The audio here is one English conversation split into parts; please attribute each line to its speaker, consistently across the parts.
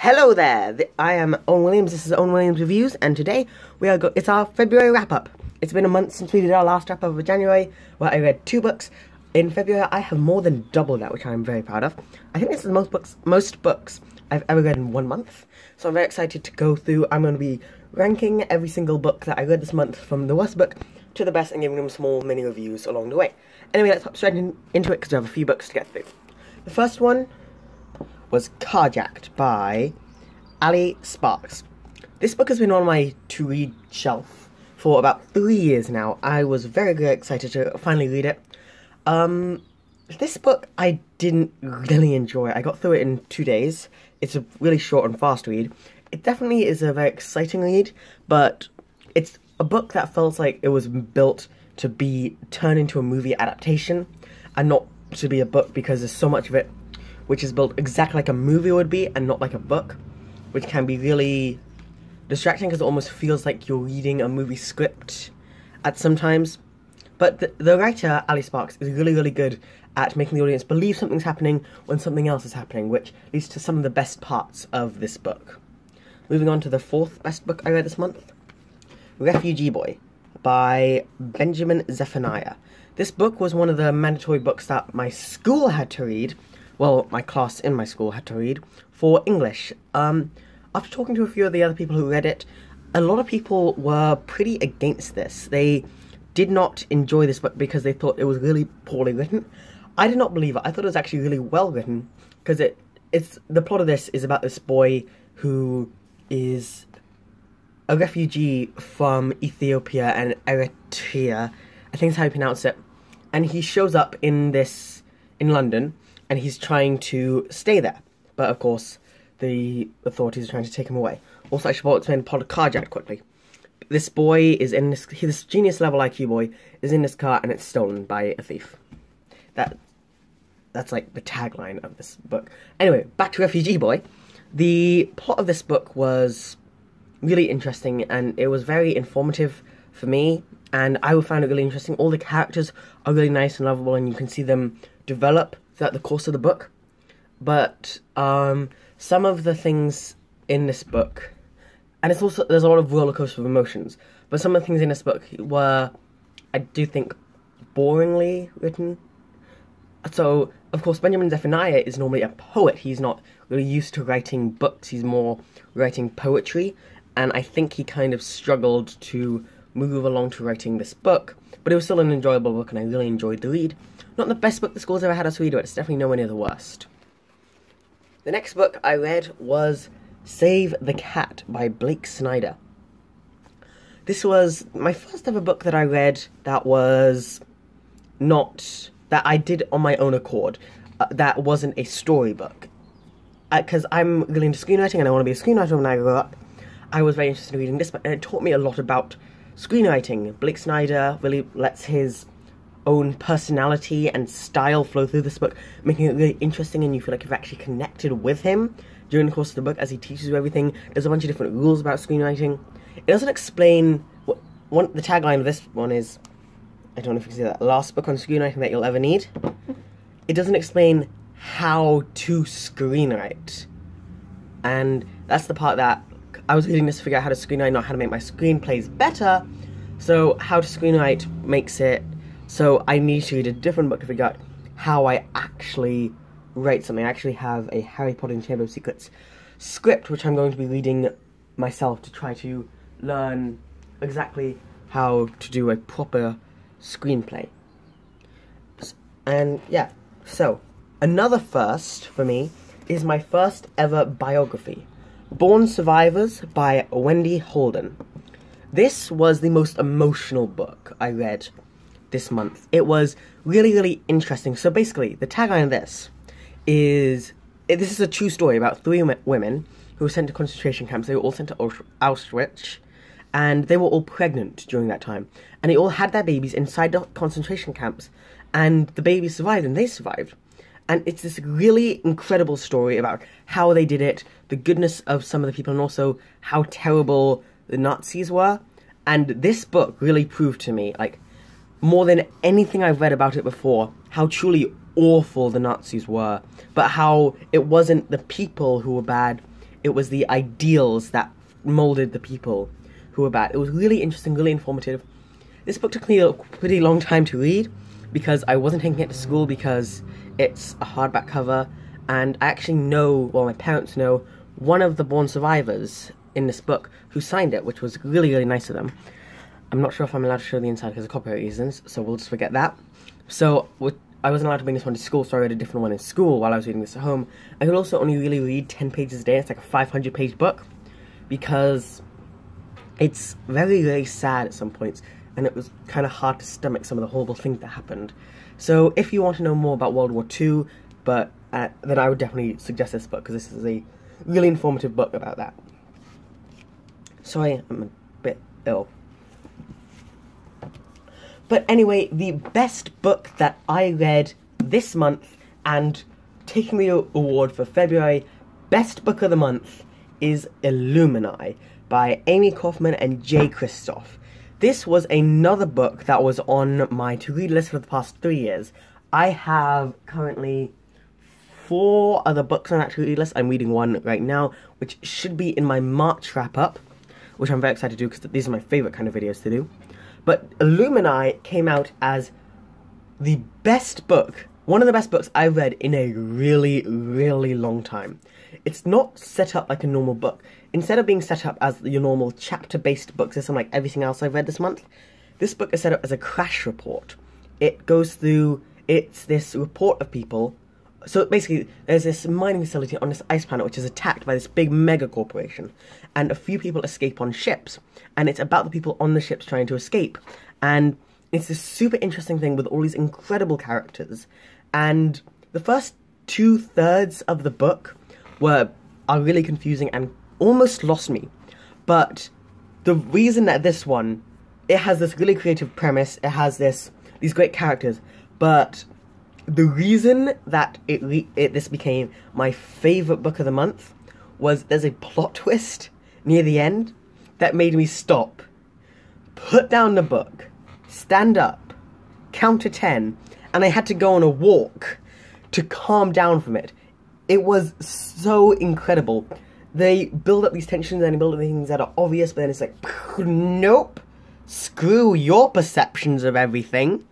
Speaker 1: Hello there, I am Owen Williams, this is Owen Williams Reviews, and today it's our February wrap-up. It's been a month since we did our last wrap-up of January, where I read 2 books. In February, I have more than double that, which I'm very proud of. I think this is the most books I've ever read in 1 month, so I'm very excited to go through. I'm going to be ranking every single book that I read this month, from the worst book to the best, and giving them small mini reviews along the way. Anyway, let's hop straight into it, because we have a few books to get through. The first one was Carjacked by Ali Sparks. This book has been on my to-read shelf for about 3 years now. I was very, very excited to finally read it. This book I didn't really enjoy. I got through it in 2 days. It's a really short and fast read. It definitely is a very exciting read, but it's a book that felt like it was built to be turned into a movie adaptation, and not to be a book, because there's so much of it which is built exactly like a movie would be and not like a book, which can be really distracting because it almost feels like you're reading a movie script at sometimes. But the writer, Ali Sparks, is really, really good at making the audience believe something's happening when something else is happening, which leads to some of the best parts of this book. Moving on to the 4th best book I read this month, Refugee Boy by Benjamin Zephaniah. This book was one of the mandatory books that my school had to read. Well, my class in my school had to read for English. After talking to a few of the other people who read it, a lot of people were pretty against this. They did not enjoy this book because they thought it was really poorly written. I did not believe it. I thought it was actually really well written, because the plot of this is about this boy who is a refugee from Ethiopia and Eritrea, I think is how you pronounce it, and he shows up in London, and he's trying to stay there. But of course, the authorities are trying to take him away. Also, I should explain the plot of Carjacked quickly. This boy is in this genius level IQ boy is in this car, and it's stolen by a thief. That's like the tagline of this book. Anyway, back to Refugee Boy. The plot of this book was really interesting, and it was very informative for me, and I found it really interesting. All the characters are really nice and lovable, and you can see them develop throughout the course of the book. But some of the things in this book, and there's a lot of roller coaster of emotions, but some of the things in this book were, I do think, boringly written. So, of course, Benjamin Zephaniah is normally a poet. He's not really used to writing books. He's more writing poetry, and I think he kind of struggled to move along to writing this book, but it was still an enjoyable book, and I really enjoyed the read. Not the best book the school's ever had us read, but it's definitely nowhere near the worst. The next book I read was Save the Cat by Blake Snyder. This was my first ever book that I read that I did on my own accord. That wasn't a storybook. Because I'm really into screenwriting, and I want to be a screenwriter when I grow up. I was very interested in reading this book, and it taught me a lot about screenwriting. Blake Snyder really lets his own personality and style flow through this book, making it really interesting, and you feel like you've actually connected with him during the course of the book as he teaches you everything. There's a bunch of different rules about screenwriting. It doesn't explain the tagline of this one is, I don't know if you can see that, last book on screenwriting that you'll ever need. It doesn't explain how to screenwrite, and that's the part that I was reading this to figure out how to screenwrite, not how to make my screenplays better. So how to screenwrite makes it so I need to read a different book to figure out how I actually write something. I actually have a Harry Potter and Chamber of Secrets script, which I'm going to be reading myself to try to learn exactly how to do a proper screenplay. And yeah, so another first for me is my first ever biography, Born Survivors by Wendy Holden. This was the most emotional book I read this month. It was really, really interesting. So basically, the tagline of this is a true story about 3 women who were sent to concentration camps. They were all sent to Auschwitz, and they were all pregnant during that time. And they all had their babies inside the concentration camps, and the babies survived, and they survived. And it's this really incredible story about how they did it, the goodness of some of the people, and also how terrible the Nazis were. And this book really proved to me, like, more than anything I've read about it before, how truly awful the Nazis were, but how it wasn't the people who were bad, It was the ideals that molded the people who were bad. It was really interesting, really informative. This book took me a pretty long time to read because I wasn't taking it to school because it's a hardback cover, and I actually know, well, my parents know, one of the born survivors in this book who signed it, which was really, really nice of them. I'm not sure if I'm allowed to show the inside because of copyright reasons, so we'll just forget that. So, I wasn't allowed to bring this one to school, so I read a different one in school while I was reading this at home. I could also only really read 10 pages a day. It's like a 500-page book, because it's very, very sad at some points, and it was kind of hard to stomach some of the horrible things that happened. So if you want to know more about World War II, then I would definitely suggest this book, because this is a really informative book about that. Sorry, I'm a bit ill. But anyway, the best book that I read this month, and taking the award for February Best Book of the Month, is Illumini by Amy Kaufman and Jay Kristoff. This was another book that was on my to-read list for the past 3 years. I have currently 4 other books on that to-read list. I'm reading one right now, which should be in my March wrap-up, which I'm very excited to do because these are my favourite kind of videos to do. But Illumini came out as the best book, one of the best books I've read in a really, really long time. It's not set up like a normal book. Instead of being set up as your normal chapter-based book system like everything else I've read this month, this book is set up as a crash report. It goes through, it's this report of people. So basically, there's this mining facility on this ice planet which is attacked by this big mega corporation, and a few people escape on ships, and it's about the people on the ships trying to escape, and it's this super interesting thing with all these incredible characters, and the first 2/3 of the book are really confusing and almost lost me, but the reason that this one, it has this really creative premise, it has these great characters, but the reason that this became my favourite book of the month was there's a plot twist near the end that made me stop, put down the book, stand up, count to 10, and I had to go on a walk to calm down from it. It was so incredible. They build up these tensions and they build up things that are obvious, but then it's like, nope, screw your perceptions of everything.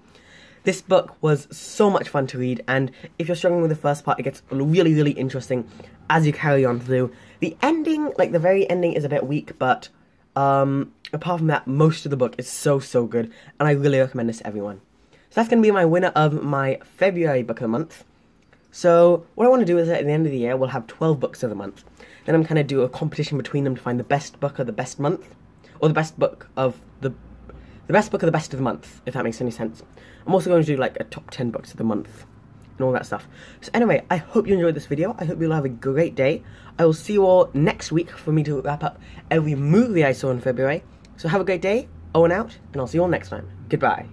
Speaker 1: This book was so much fun to read, and if you're struggling with the first part, it gets really, really interesting as you carry on through. The ending, like the very ending, is a bit weak, but apart from that, most of the book is so, so good, and I really recommend this to everyone. So that's going to be my winner of my February book of the month. So what I want to do is at the end of the year, we'll have 12 books of the month. Then I'm kind of do a competition between them to find the best book of the best month, or the best book of the best book of the best of the month, if that makes any sense. I'm also going to do like a top 10 books of the month and all that stuff. So anyway, I hope you enjoyed this video. I hope you'll have a great day. I will see you all next week for me to wrap up every movie I saw in February. So have a great day, Owen out, and I'll see you all next time. Goodbye.